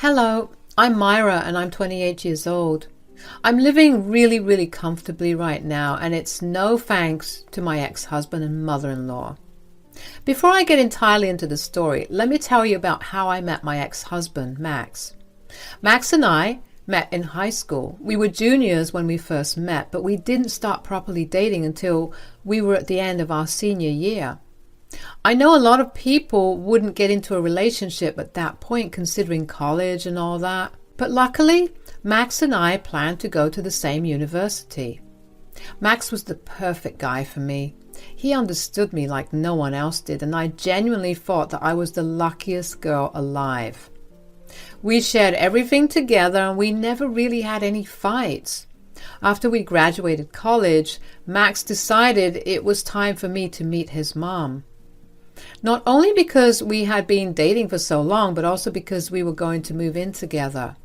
Hello, I'm Myra and I'm 28 years old. I'm living really comfortably right now, and it's no thanks to my ex-husband and mother-in-law. Before I get entirely into the story, let me tell you about how I met my ex-husband, Max. Max and I met in high school. We were juniors when we first met, but we didn't start properly dating until we were at the end of our senior year. I know a lot of people wouldn't get into a relationship at that point considering college and all that, but luckily Max and I planned to go to the same university. Max was the perfect guy for me. He understood me like no one else did, and I genuinely thought that I was the luckiest girl alive. We shared everything together and we never really had any fights. After we graduated college, Max decided it was time for me to meet his mom. Not only because we had been dating for so long, but also because we were going to move in together.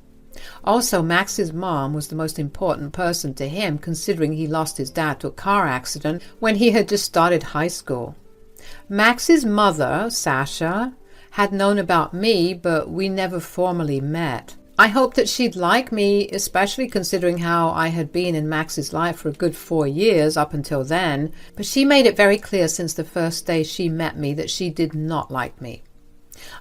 Also, Max's mom was the most important person to him, considering he lost his dad to a car accident when he had just started high school. Max's mother, Sasha, had known about me, but we never formally met. I hoped that she'd like me, especially considering how I had been in Max's life for a good 4 years up until then, but she made it very clear since the first day she met me that she did not like me.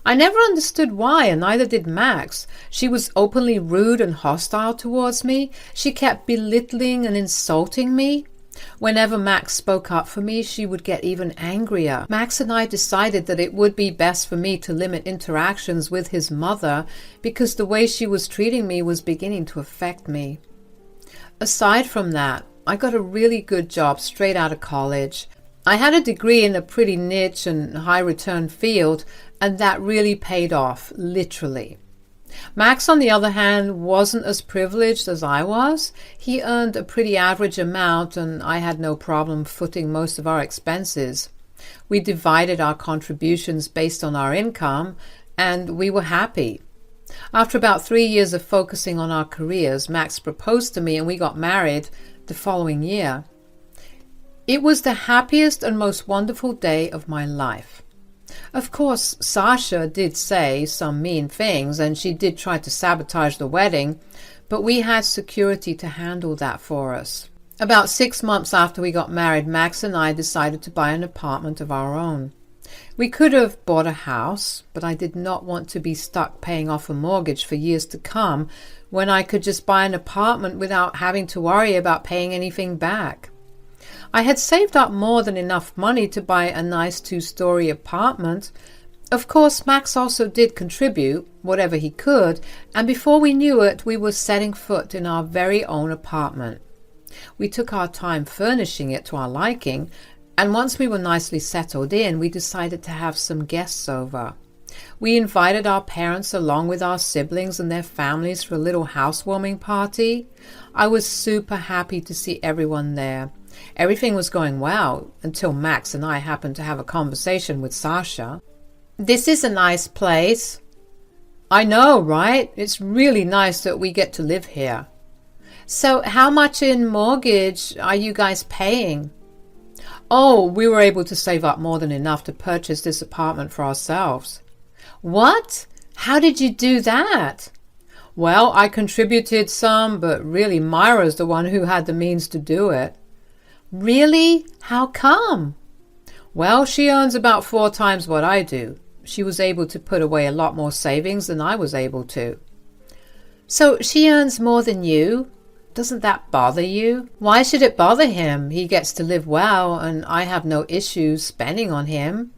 I never understood why, and neither did Max. She was openly rude and hostile towards me. She kept belittling and insulting me. Whenever Max spoke up for me, she would get even angrier. Max and I decided that it would be best for me to limit interactions with his mother because the way she was treating me was beginning to affect me. Aside from that, I got a really good job straight out of college. I had a degree in a pretty niche and high-return field, and that really paid off, literally. Max, on the other hand, wasn't as privileged as I was. He earned a pretty average amount, and I had no problem footing most of our expenses. We divided our contributions based on our income, and we were happy. After about 3 years of focusing on our careers, Max proposed to me and we got married the following year. It was the happiest and most wonderful day of my life. Of course, Sasha did say some mean things and she did try to sabotage the wedding, but we had security to handle that for us. About 6 months after we got married, Max and I decided to buy an apartment of our own. We could have bought a house, but I did not want to be stuck paying off a mortgage for years to come when I could just buy an apartment without having to worry about paying anything back. I had saved up more than enough money to buy a nice 2-story apartment. Of course, Max also did contribute whatever he could, and before we knew it, we were setting foot in our very own apartment. We took our time furnishing it to our liking, and once we were nicely settled in, we decided to have some guests over. We invited our parents along with our siblings and their families for a little housewarming party. I was super happy to see everyone there. Everything was going well until Max and I happened to have a conversation with Sasha. "This is a nice place." "I know, right? It's really nice that we get to live here." "So how much in mortgage are you guys paying?" "Oh, we were able to save up more than enough to purchase this apartment for ourselves." "What? How did you do that?" "Well, I contributed some, but really Myra's the one who had the means to do it." "Really? How come?" "Well, she earns about 4 times what I do. She was able to put away a lot more savings than I was able to." "So she earns more than you? Doesn't that bother you?" "Why should it bother him? He gets to live well, and I have no issues spending on him."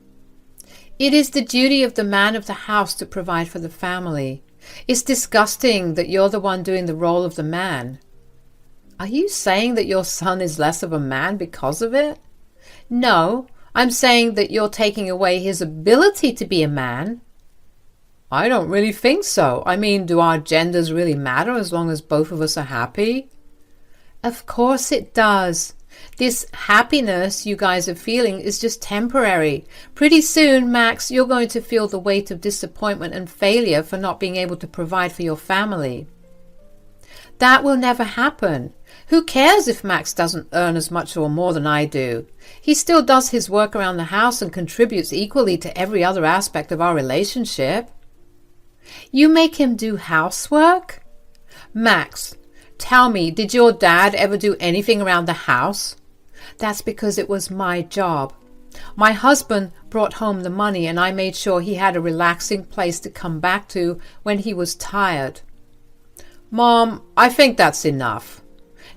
"It is the duty of the man of the house to provide for the family. It's disgusting that you're the one doing the role of the man." "Are you saying that your son is less of a man because of it?" "No, I'm saying that you're taking away his ability to be a man." "I don't really think so. I mean, do our genders really matter as long as both of us are happy?" "Of course it does. This happiness you guys are feeling is just temporary. Pretty soon, Max, you're going to feel the weight of disappointment and failure for not being able to provide for your family." "That will never happen. Who cares if Max doesn't earn as much or more than I do? He still does his work around the house and contributes equally to every other aspect of our relationship." You make him do housework? Max, tell me, did your dad ever do anything around the house? That's because it was my job. My husband brought home the money and I made sure he had a relaxing place to come back to when he was tired. Mom, I think that's enough.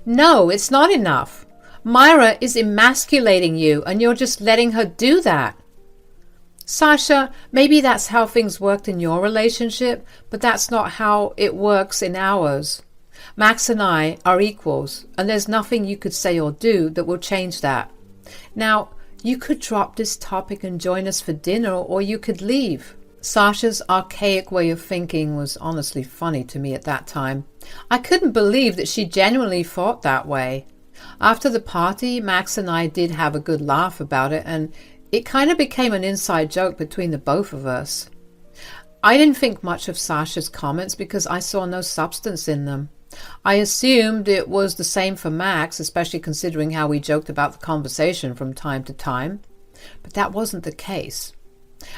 No, it's not enough. Myra is emasculating you and you're just letting her do that. Sasha, maybe that's how things worked in your relationship, but that's not how it works in ours. Max and I are equals, and there's nothing you could say or do that will change that. Now, you could drop this topic and join us for dinner, or you could leave. Sasha's archaic way of thinking was honestly funny to me at that time. I couldn't believe that she genuinely thought that way. After the party, Max and I did have a good laugh about it, and it kind of became an inside joke between the both of us. I didn't think much of Sasha's comments because I saw no substance in them. I assumed it was the same for Max, especially considering how we joked about the conversation from time to time. But that wasn't the case.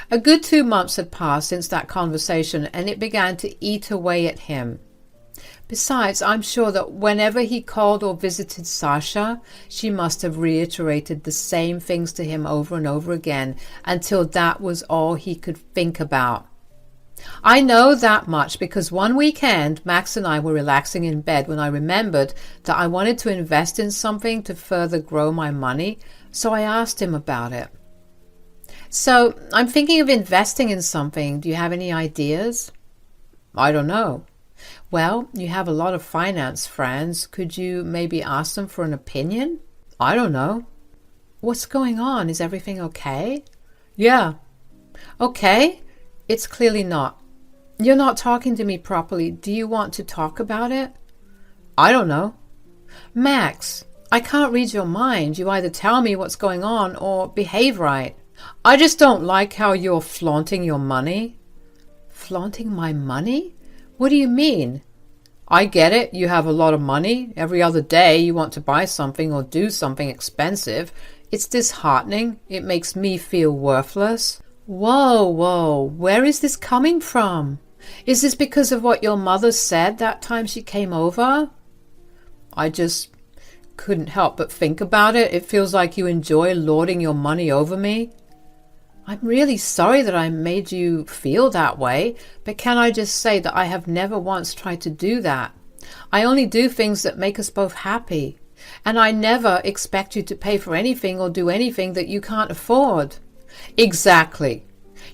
A good 2 months had passed since that conversation, and it began to eat away at him. Besides, I'm sure that whenever he called or visited Sasha, she must have reiterated the same things to him over and over again until that was all he could think about. I know that much because one weekend, Max and I were relaxing in bed when I remembered that I wanted to invest in something to further grow my money, so I asked him about it. So, I'm thinking of investing in something. Do you have any ideas? I don't know. Well, you have a lot of finance friends. Could you maybe ask them for an opinion? I don't know. What's going on? Is everything okay? Yeah. Okay? It's clearly not. You're not talking to me properly. Do you want to talk about it? I don't know. Max, I can't read your mind. You either tell me what's going on or behave right. I just don't like how you're flaunting your money. Flaunting my money? What do you mean? I get it. You have a lot of money. Every other day you want to buy something or do something expensive. It's disheartening. It makes me feel worthless. Whoa. Where is this coming from? Is this because of what your mother said that time she came over? I just couldn't help but think about it. It feels like you enjoy lording your money over me. I'm really sorry that I made you feel that way, but can I just say that I have never once tried to do that. I only do things that make us both happy, and I never expect you to pay for anything or do anything that you can't afford. Exactly.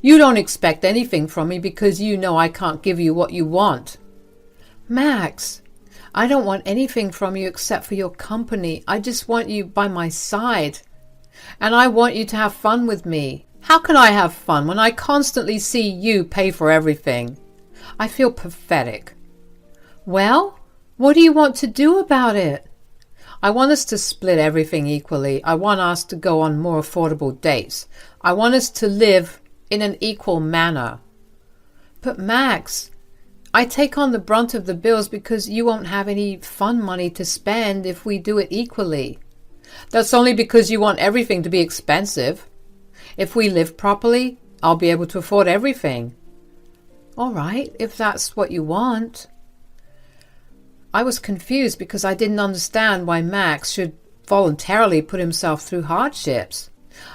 You don't expect anything from me because you know I can't give you what you want. Max, I don't want anything from you except for your company. I just want you by my side, and I want you to have fun with me. How can I have fun when I constantly see you pay for everything? I feel pathetic. Well, what do you want to do about it? I want us to split everything equally. I want us to go on more affordable dates. I want us to live in an equal manner. But Max, I take on the brunt of the bills because you won't have any fun money to spend if we do it equally. That's only because you want everything to be expensive. If we live properly, I'll be able to afford everything. All right, if that's what you want. I was confused because I didn't understand why Max should voluntarily put himself through hardships.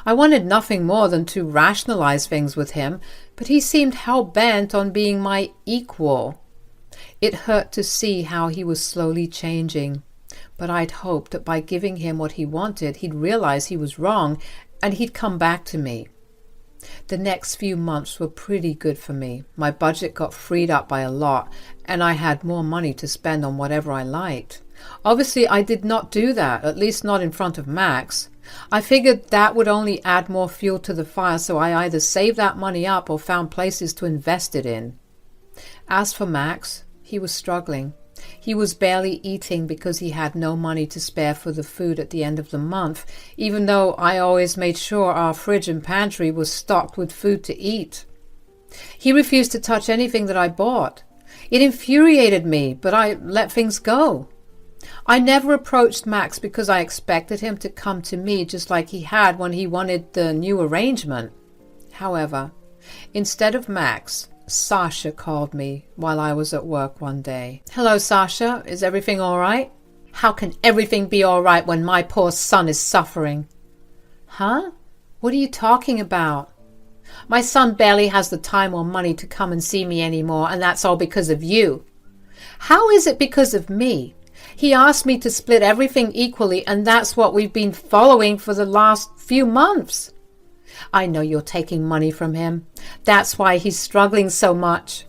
I wanted nothing more than to rationalize things with him, but he seemed hell-bent on being my equal. It hurt to see how he was slowly changing, but I'd hoped that by giving him what he wanted, he'd realize he was wrong and he'd come back to me. The next few months were pretty good for me. My budget got freed up by a lot, and I had more money to spend on whatever I liked. Obviously, I did not do that, at least not in front of Max. I figured that would only add more fuel to the fire, so I either saved that money up or found places to invest it in. As for Max, he was struggling. He was barely eating because he had no money to spare for the food at the end of the month, even though I always made sure our fridge and pantry was stocked with food to eat. He refused to touch anything that I bought. It infuriated me, but I let things go. I never approached Max because I expected him to come to me just like he had when he wanted the new arrangement. However, instead of Max, Sasha called me while I was at work one day. "Hello, Sasha. Is everything all right?" "How can everything be all right when my poor son is suffering?" "Huh? What are you talking about?" "My son barely has the time or money to come and see me anymore, and that's all because of you." "How is it because of me? He asked me to split everything equally, and that's what we've been following for the last few months." "I know you're taking money from him. That's why he's struggling so much."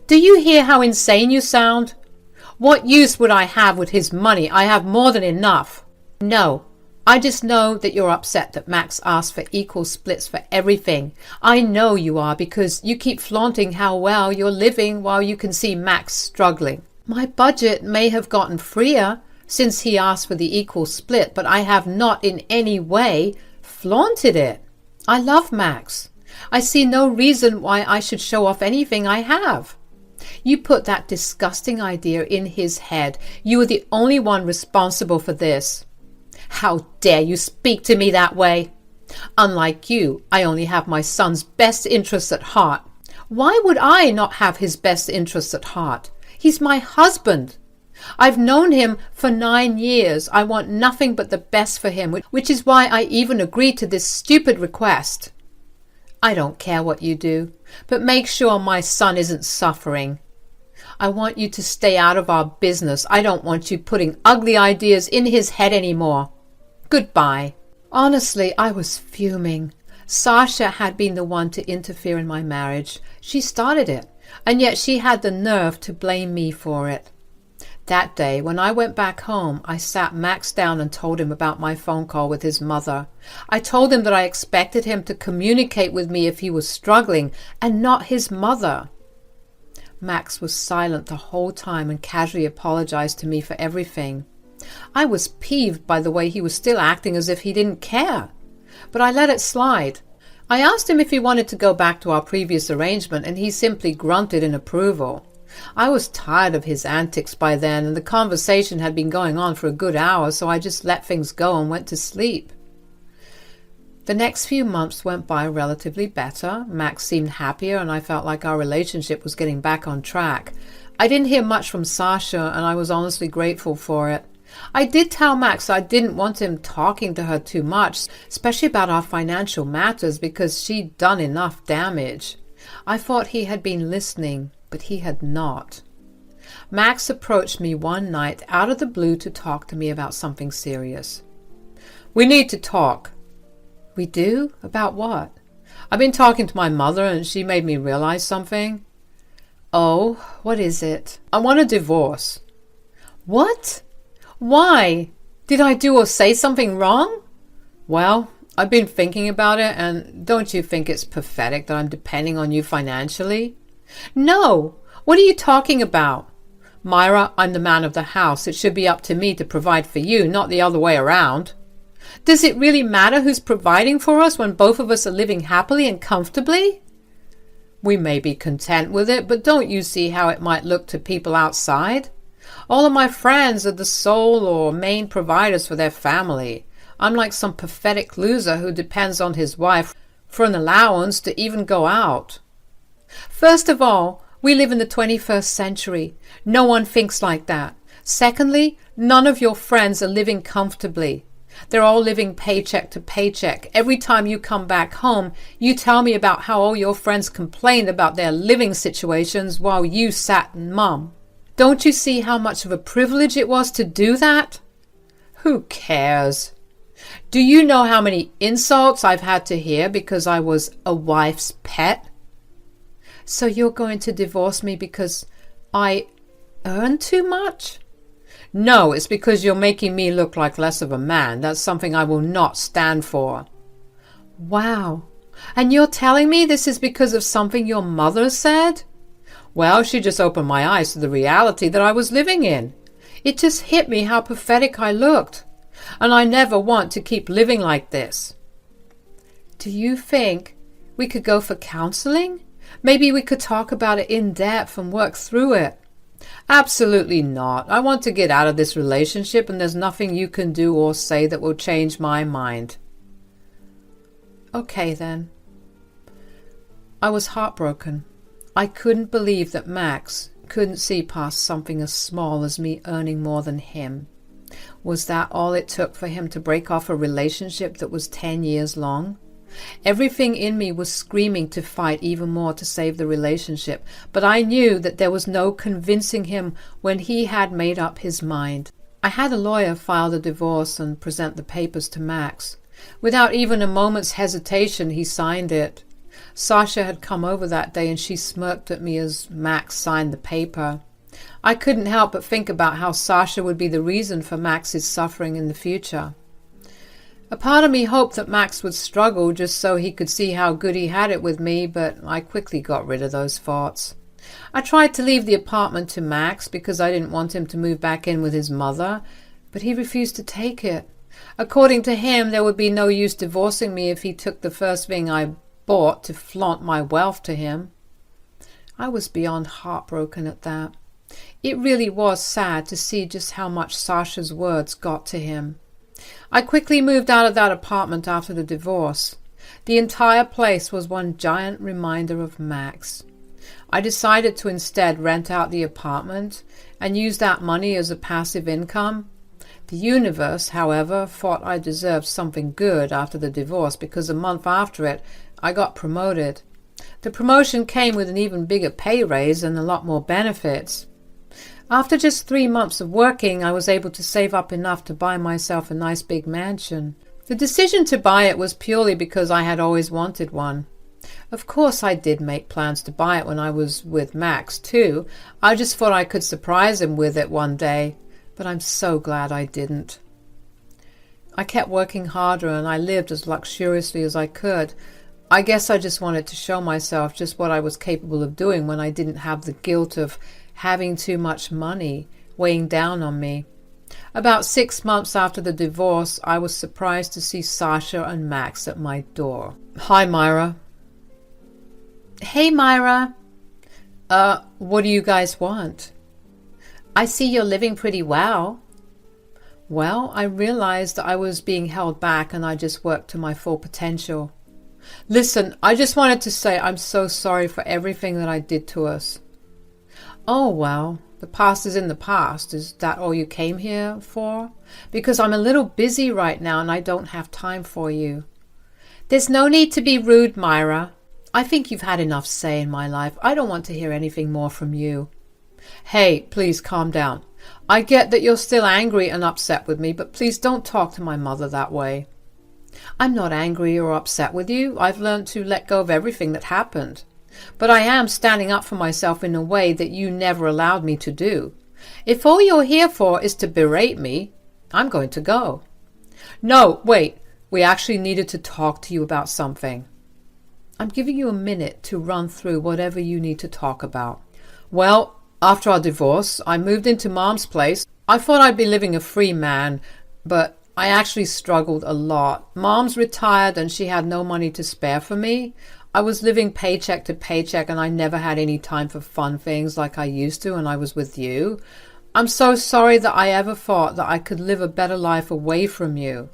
"Do you hear how insane you sound? What use would I have with his money? I have more than enough." "No, I just know that you're upset that Max asked for equal splits for everything. I know you are, because you keep flaunting how well you're living while you can see Max struggling." "My budget may have gotten freer since he asked for the equal split, but I have not in any way flaunted it. I love Max. I see no reason why I should show off anything I have. You put that disgusting idea in his head. You are the only one responsible for this." "How dare you speak to me that way? Unlike you, I only have my son's best interests at heart." "Why would I not have his best interests at heart? He's my husband. I've known him for 9 years. I want nothing but the best for him, which is why I even agreed to this stupid request." "I don't care what you do, but make sure my son isn't suffering. I want you to stay out of our business. I don't want you putting ugly ideas in his head anymore. Goodbye." Honestly, I was fuming. Sasha had been the one to interfere in my marriage. She started it, and yet she had the nerve to blame me for it. That day, when I went back home, I sat Max down and told him about my phone call with his mother. I told him that I expected him to communicate with me if he was struggling, and not his mother. Max was silent the whole time and casually apologized to me for everything. I was peeved by the way he was still acting as if he didn't care, but I let it slide. I asked him if he wanted to go back to our previous arrangement, and he simply grunted in approval. I was tired of his antics by then, and the conversation had been going on for a good hour, so I just let things go and went to sleep. The next few months went by relatively better. Max seemed happier, and I felt like our relationship was getting back on track. I didn't hear much from Sasha, and I was honestly grateful for it. I did tell Max I didn't want him talking to her too much, especially about our financial matters, because she'd done enough damage. I thought he had been listening, but he had not. Max approached me one night out of the blue to talk to me about something serious. "We need to talk." "We do? About what?" "I've been talking to my mother, and she made me realize something." "Oh, what is it?" "I want a divorce." "What? Why? Did I do or say something wrong?" "Well, I've been thinking about it, and don't you think it's pathetic that I'm depending on you financially?" "No! What are you talking about?" "Myra, I'm the man of the house. It should be up to me to provide for you, not the other way around." "Does it really matter who's providing for us when both of us are living happily and comfortably?" "We may be content with it, but don't you see how it might look to people outside? All of my friends are the sole or main providers for their family. I'm like some pathetic loser who depends on his wife for an allowance to even go out." "First of all, we live in the 21st century. No one thinks like that. Secondly, none of your friends are living comfortably. They're all living paycheck to paycheck. Every time you come back home, you tell me about how all your friends complained about their living situations while you sat and mum. Don't you see how much of a privilege it was to do that?" "Who cares? Do you know how many insults I've had to hear because I was a wife's pet?" "So you're going to divorce me because I earn too much?" "No, it's because you're making me look like less of a man. That's something I will not stand for." "Wow. And you're telling me this is because of something your mother said?" "Well, she just opened my eyes to the reality that I was living in. It just hit me how pathetic I looked. And I never want to keep living like this." "Do you think we could go for counseling? Maybe we could talk about it in depth and work through it." "Absolutely not. I want to get out of this relationship, and there's nothing you can do or say that will change my mind." "Okay, then." I was heartbroken. I couldn't believe that Max couldn't see past something as small as me earning more than him. Was that all it took for him to break off a relationship that was 10 years long? Everything in me was screaming to fight even more to save the relationship, but I knew that there was no convincing him when he had made up his mind. I had a lawyer file the divorce and present the papers to Max. Without even a moment's hesitation, he signed it. Sasha had come over that day and she smirked at me as Max signed the paper. I couldn't help but think about how Sasha would be the reason for Max's suffering in the future. A part of me hoped that Max would struggle just so he could see how good he had it with me, but I quickly got rid of those thoughts. I tried to leave the apartment to Max because I didn't want him to move back in with his mother, but he refused to take it. According to him, there would be no use divorcing me if he took the first thing I bought to flaunt my wealth to him. I was beyond heartbroken at that. It really was sad to see just how much Sasha's words got to him. I quickly moved out of that apartment after the divorce. The entire place was one giant reminder of Max. I decided to instead rent out the apartment and use that money as a passive income. The universe, however, thought I deserved something good after the divorce because a month after it, I got promoted. The promotion came with an even bigger pay raise and a lot more benefits. After just 3 months of working, I was able to save up enough to buy myself a nice big mansion. The decision to buy it was purely because I had always wanted one. Of course I did make plans to buy it when I was with Max too. I just thought I could surprise him with it one day, but I'm so glad I didn't. I kept working harder and I lived as luxuriously as I could. I guess I just wanted to show myself just what I was capable of doing when I didn't have the guilt of having too much money weighing down on me. About 6 months after the divorce, I was surprised to see Sasha and Max at my door. Hi, Myra. Hey, Myra. What do you guys want? I see you're living pretty well. Well, I realized that I was being held back and I just worked to my full potential. Listen, I just wanted to say I'm so sorry for everything that I did to us. Oh, well, the past is in the past. Is that all you came here for? Because I'm a little busy right now and I don't have time for you. There's no need to be rude, Myra. I think you've had enough say in my life. I don't want to hear anything more from you. Hey, please calm down. I get that you're still angry and upset with me, but please don't talk to my mother that way. I'm not angry or upset with you. I've learned to let go of everything that happened. But I am standing up for myself in a way that you never allowed me to do. If all you're here for is to berate me, I'm going to go. No, wait. We actually needed to talk to you about something. I'm giving you a minute to run through whatever you need to talk about. Well, after our divorce, I moved into Mom's place. I thought I'd be living a free man, but I actually struggled a lot. Mom's retired and she had no money to spare for me. I was living paycheck to paycheck and I never had any time for fun things like I used to when I was with you. I'm so sorry that I ever thought that I could live a better life away from you.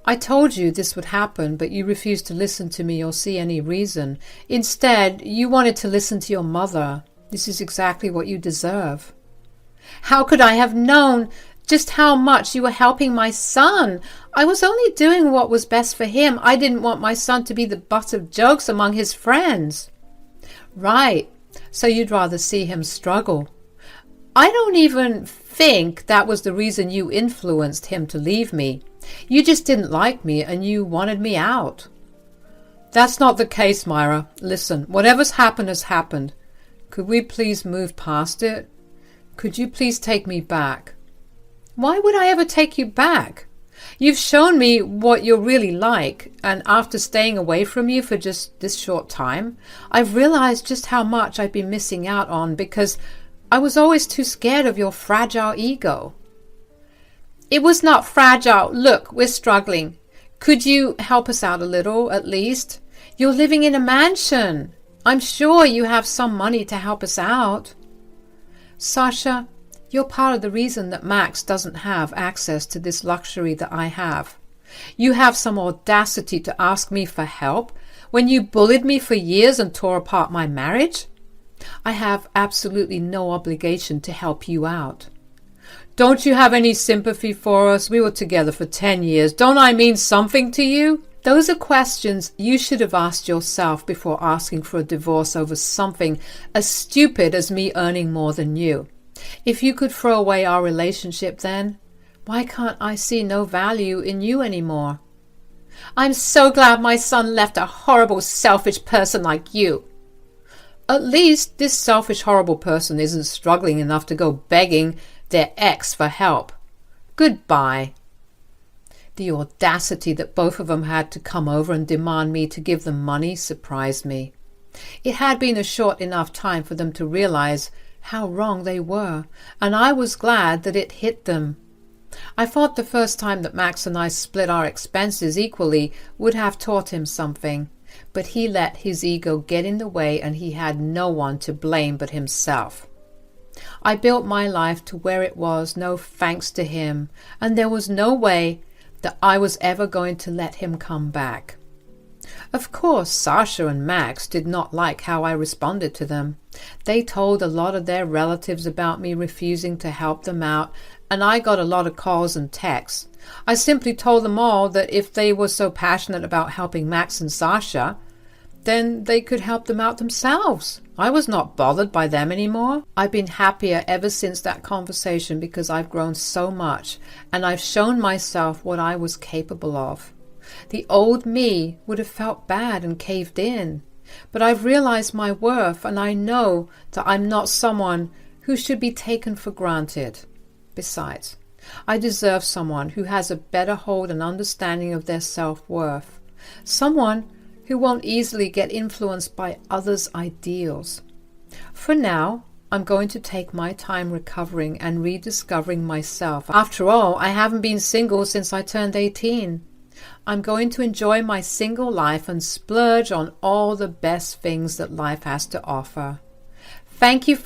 I told you this would happen, but you refused to listen to me or see any reason. Instead, you wanted to listen to your mother. This is exactly what you deserve. How could I have known just how much you were helping my son? I was only doing what was best for him. I didn't want my son to be the butt of jokes among his friends. Right, so you'd rather see him struggle. I don't even think that was the reason you influenced him to leave me. You just didn't like me and you wanted me out. That's not the case, Myra. Listen, whatever's happened has happened. Could we please move past it? Could you please take me back? Why would I ever take you back? You've shown me what you're really like, and after staying away from you for just this short time, I've realized just how much I've been missing out on because I was always too scared of your fragile ego. It was not fragile. Look, we're struggling. Could you help us out a little, at least? You're living in a mansion. I'm sure you have some money to help us out. Sasha, you're part of the reason that Max doesn't have access to this luxury that I have. You have some audacity to ask me for help When you bullied me for years and tore apart my marriage? I have absolutely no obligation to help you out. Don't you have any sympathy for us? We were together for 10 years. Don't I mean something to you? Those are questions you should have asked yourself before asking for a divorce over something as stupid as me earning more than you. If you could throw away our relationship then, why can't I see no value in you anymore? I'm so glad my son left a horrible, selfish person like you. At least this selfish, horrible person isn't struggling enough to go begging their ex for help. Goodbye. The audacity that both of them had to come over and demand me to give them money surprised me. It had been a short enough time for them to realize how wrong they were, and I was glad that it hit them. I thought the first time that Max and I split our expenses equally would have taught him something, but he let his ego get in the way and he had no one to blame but himself. I built my life to where it was no thanks to him, and there was no way that I was ever going to let him come back. Of course, Sasha and Max did not like how I responded to them. They told a lot of their relatives about me refusing to help them out, and I got a lot of calls and texts. I simply told them all that if they were so passionate about helping Max and Sasha, then they could help them out themselves. I was not bothered by them anymore. I've been happier ever since that conversation because I've grown so much, and I've shown myself what I was capable of. The old me would have felt bad and caved in, but I've realized my worth, and I know that I'm not someone who should be taken for granted. Besides, I deserve someone who has a better hold and understanding of their self-worth, someone who won't easily get influenced by others' ideals. For now, I'm going to take my time recovering and rediscovering myself. After all, I haven't been single since I turned 18. I'm going to enjoy my single life and splurge on all the best things that life has to offer. Thank you for